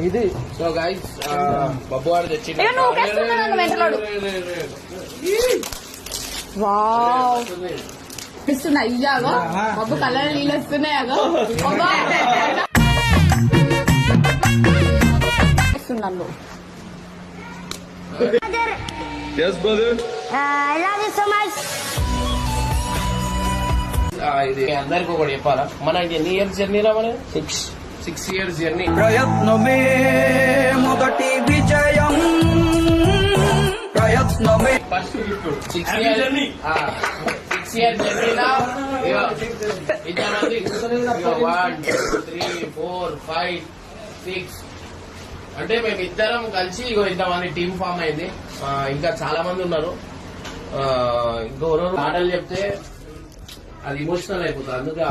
ఇది so guys Babbu వాడు తెచ్చి ఇస్తున్నా ఇయ్యాగో బబ్బు కలర్ నీళ్ళు వస్తున్నాయాగో ఇస్తున్నాను. ఇది అందరికి ఒకటి చెప్పాలా, మనకి ఎన్ని ఇయర్స్ జర్నీరా? మన 6 years జర్నీ. ప్రయత్నమే మొదటి విజయం, ప్రయత్నమే ఫస్ట్ గిఫ్ట్ 6 years జర్నీలా ఇంతమంది 1 2 3 4 5 6 అంటే మేమిద్దరం కలిసి ఇంతమంది టీం ఫామ్ అయింది. ఇంకా చాలా మంది ఉన్నారు. ఇంకో మాటలు చెప్తే అది ఇమోషనల్ అయిపోతుంది. అందుకే